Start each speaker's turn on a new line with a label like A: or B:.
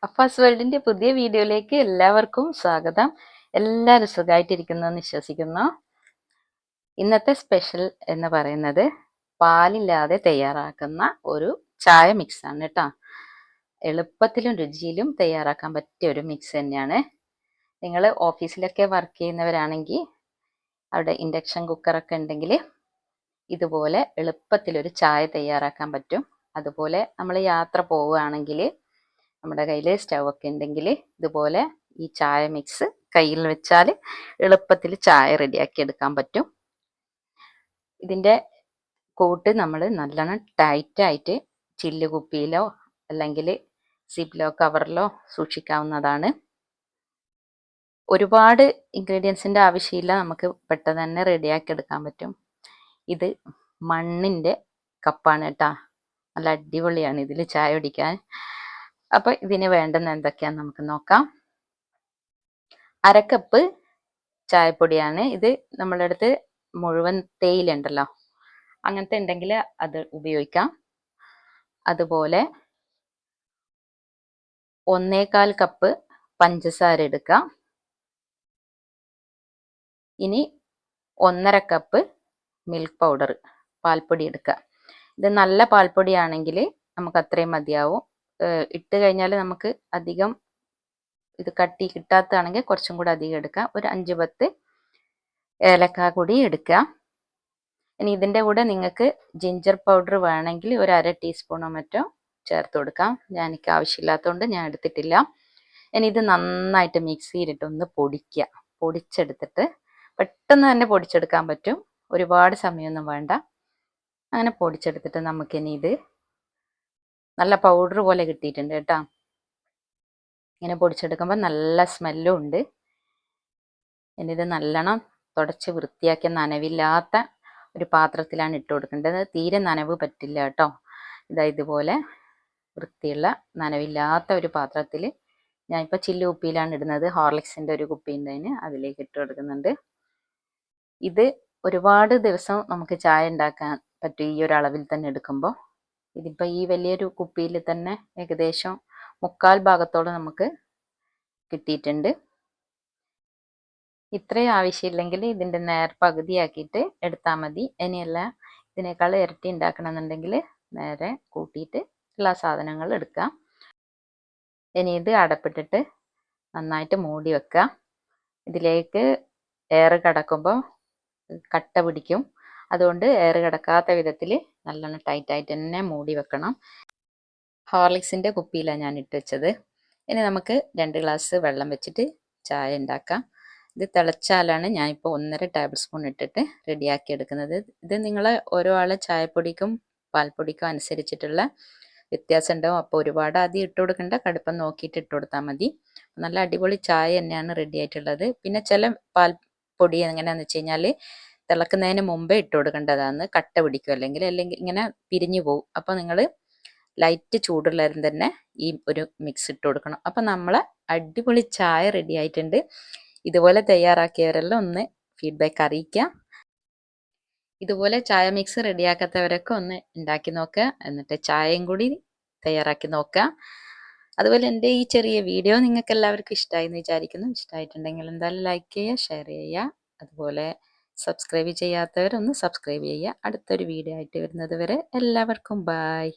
A: അഫാസ് വേൾഡിന്റെ പുതിയ വീഡിയോയിലേക്ക് എല്ലാവർക്കും സ്വാഗതം. എല്ലാവരും സുഖമായിട്ടിരിക്കുന്നു എന്ന് വിശ്വസിക്കുന്നു. ഇന്നത്തെ സ്പെഷ്യൽ എന്ന് പറയുന്നത് പാലില്ലാതെ തയ്യാറാക്കുന്ന ഒരു ചായ മിക്സ് ആണ് കേട്ടോ. എളുപ്പത്തിലും രുചിയിലും തയ്യാറാക്കാൻ പറ്റിയ ഒരു മിക്സ് തന്നെയാണ്. നിങ്ങൾ ഓഫീസിലൊക്കെ വർക്ക് ചെയ്യുന്നവരാണെങ്കിൽ അവിടെ ഇൻഡക്ഷൻ കുക്കറൊക്കെ ഉണ്ടെങ്കിൽ ഇതുപോലെ എളുപ്പത്തിലൊരു ചായ തയ്യാറാക്കാൻ പറ്റും. അതുപോലെ നമ്മൾ യാത്ര പോവുകയാണെങ്കിൽ നമ്മുടെ കയ്യിൽ സ്റ്റൗവൊക്കെ ഉണ്ടെങ്കിൽ ഇതുപോലെ ഈ ചായ മിക്സ് കയ്യിൽ വെച്ചാൽ എളുപ്പത്തിൽ ചായ റെഡിയാക്കി എടുക്കാൻ പറ്റും. ഇതിൻ്റെ കൂട്ട് നമ്മൾ നല്ലോണം ടൈറ്റായിട്ട് ചില്ല് കുപ്പിയിലോ അല്ലെങ്കിൽ സിപ്പിലോ കവറിലോ സൂക്ഷിക്കാവുന്നതാണ്. ഒരുപാട് ഇൻഗ്രീഡിയൻസിൻ്റെ ആവശ്യമില്ല, നമുക്ക് പെട്ടെന്ന് തന്നെ റെഡിയാക്കി എടുക്കാൻ പറ്റും. ഇത് മണ്ണിൻ്റെ കപ്പാണ് കേട്ടോ. നല്ല അടിപൊളിയാണ് ഇതിൽ ചായ കുടിക്കാൻ. അപ്പോൾ ഇതിന് വേണ്ടുന്ന എന്തൊക്കെയാണെന്ന് നമുക്ക് നോക്കാം. 1/2 കപ്പ് ചായപ്പൊടിയാണ് ഇത്. നമ്മളുടെ അടുത്ത് മുഴുവൻ തേയില ഉണ്ടല്ലോ, അങ്ങനത്തെ ഉണ്ടെങ്കിൽ അത് ഉപയോഗിക്കാം. അതുപോലെ 1/4 കപ്പ് പഞ്ചസാര എടുക്കാം. ഇനി 1/2 കപ്പ് മിൽക്ക് പൗഡർ, പാൽപ്പൊടി എടുക്കുക. ഇത് നല്ല പാൽപ്പൊടിയാണെങ്കിൽ നമുക്ക് അത്രയും മതിയാവും. ഇട്ട് കഴിഞ്ഞാൽ നമുക്ക് അധികം ഇത് കട്ടി കിട്ടാത്തതാണെങ്കിൽ കുറച്ചും കൂടെ അധികം എടുക്കാം. ഒരു 5-10 ഏലക്ക കൂടി എടുക്കുക. ഇനി ഇതിൻ്റെ കൂടെ നിങ്ങൾക്ക് ജിഞ്ചർ പൗഡർ വേണമെങ്കിൽ ഒരു 1/2 ടീസ്പൂണോ മറ്റോ ചേർത്ത് കൊടുക്കാം. എനിക്ക് ആവശ്യമില്ലാത്തതുകൊണ്ട് ഞാൻ എടുത്തിട്ടില്ല. ഇനി ഇത് നന്നായിട്ട് മിക്സിയിലിട്ടൊന്ന് പൊടിക്കുക. പൊടിച്ചെടുത്തിട്ട് പെട്ടെന്ന് തന്നെ പൊടിച്ചെടുക്കാൻ പറ്റും, ഒരുപാട് സമയമൊന്നും വേണ്ട. അങ്ങനെ പൊടിച്ചെടുത്തിട്ട് നമുക്കിനി ഇത് നല്ല പൗഡർ പോലെ കിട്ടിയിട്ടുണ്ട് കേട്ടോ. ഇങ്ങനെ പൊടിച്ചെടുക്കുമ്പോൾ നല്ല സ്മെല്ലും ഉണ്ട്. ഇനി ഇത് നല്ലോണം തുടച്ച് വൃത്തിയാക്കിയ നനവില്ലാത്ത ഒരു പാത്രത്തിലാണ് ഇട്ട് കൊടുക്കേണ്ടത്. തീരെ നനവ് പറ്റില്ല കേട്ടോ. ഇതുപോലെ വൃത്തിയുള്ള നനവില്ലാത്ത ഒരു പാത്രത്തിൽ, ഞാനിപ്പോൾ ചില്ല് കുപ്പിയിലാണ് ഇടുന്നത്. ഹോർലിക്സിൻ്റെ ഒരു കുപ്പി ഉണ്ടതിന് അതിലേക്ക് ഇട്ട് കൊടുക്കുന്നുണ്ട്. ഇത് ഒരുപാട് ദിവസം നമുക്ക് ചായ ഉണ്ടാക്കാൻ പറ്റും ഈ ഒരു അളവിൽ തന്നെ എടുക്കുമ്പോൾ. ഇതിപ്പോൾ ഈ വലിയൊരു കുപ്പിയിൽ തന്നെ ഏകദേശം 1/4 ഭാഗത്തോളം നമുക്ക് കിട്ടിയിട്ടുണ്ട്. ഇത്രയും ആവശ്യമില്ലെങ്കിൽ ഇതിൻ്റെ നേർ പകുതിയാക്കിയിട്ട് എടുത്താൽ മതി. ഇനിയല്ല ഇതിനേക്കാൾ ഇരട്ടി ഉണ്ടാക്കണമെന്നുണ്ടെങ്കിൽ നേരെ കൂട്ടിയിട്ട് എല്ലാ സാധനങ്ങളും എടുക്കാം. ഇനി ഇത് അടപ്പിട്ടിട്ട് നന്നായിട്ട് മൂടി വെക്കുക. ഇതിലേക്ക് എയർ കടക്കുമ്പോൾ കട്ട പിടിക്കും, അതുകൊണ്ട് എയർ കിടക്കാത്ത വിധത്തിൽ നല്ലോണം ടൈറ്റായിട്ട് തന്നെ മൂടി വെക്കണം. ഹോർലിക്സിൻ്റെ കുപ്പിയിലാണ് ഞാൻ ഇട്ട് വെച്ചത്. ഇനി നമുക്ക് 2 ഗ്ലാസ് വെള്ളം വെച്ചിട്ട് ചായ ഉണ്ടാക്കാം. ഇത് തിളച്ചാലാണ് ഞാനിപ്പോൾ 1.5 ടേബിൾ സ്പൂൺ ഇട്ടിട്ട് റെഡിയാക്കി എടുക്കുന്നത്. ഇത് നിങ്ങൾ ഓരോ ആളെ ചായപ്പൊടിക്കും പാൽപ്പൊടിക്കും അനുസരിച്ചിട്ടുള്ള വ്യത്യാസം ഉണ്ടാവും. അപ്പോൾ ഒരുപാട് ആദ്യം ഇട്ട് കൊടുക്കേണ്ട, കടുപ്പം നോക്കിയിട്ട് ഇട്ട് കൊടുത്താൽ മതി. നല്ല അടിപൊളി ചായ തന്നെയാണ് റെഡി ആയിട്ടുള്ളത്. പിന്നെ ചില പാൽപ്പൊടി എങ്ങനെയാണെന്ന് വെച്ച് കഴിഞ്ഞാൽ തിളക്കുന്നതിന് മുമ്പേ ഇട്ട് കൊടുക്കേണ്ടതാണ്, കട്ട പിടിക്കും, അല്ലെങ്കിൽ ഇങ്ങനെ പിരിഞ്ഞു പോകും. അപ്പോൾ നിങ്ങൾ ലൈറ്റ് ചൂടുള്ളതും തന്നെ ഈ ഒരു മിക്സ് ഇട്ട് കൊടുക്കണം. അപ്പം നമ്മളെ അടിപൊളി ചായ റെഡി ആയിട്ടുണ്ട്. ഇതുപോലെ തയ്യാറാക്കിയവരെല്ലാം ഒന്ന് ഫീഡ്ബാക്ക് അറിയിക്കാം. ഇതുപോലെ ചായ മിക്സ് റെഡിയാക്കാത്തവരൊക്കെ ഒന്ന് ഉണ്ടാക്കി നോക്കുക, എന്നിട്ട് ചായയും കൂടി തയ്യാറാക്കി നോക്കുക. അതുപോലെ എൻ്റെ ഈ ചെറിയ വീഡിയോ നിങ്ങൾക്ക് എല്ലാവർക്കും ഇഷ്ടമായി എന്ന് വിചാരിക്കുന്നു. ഇഷ്ടമായിട്ടുണ്ടെങ്കിൽ എന്തായാലും ലൈക്ക് ചെയ്യുക, ഷെയർ ചെയ്യുക. അതുപോലെ സബ്സ്ക്രൈബ് ചെയ്യാത്തവരൊന്ന് സബ്സ്ക്രൈബ് ചെയ്യുക. അടുത്തൊരു വീഡിയോ ആയിട്ട് വരുന്നത് വരെ എല്ലാവർക്കും ബൈ.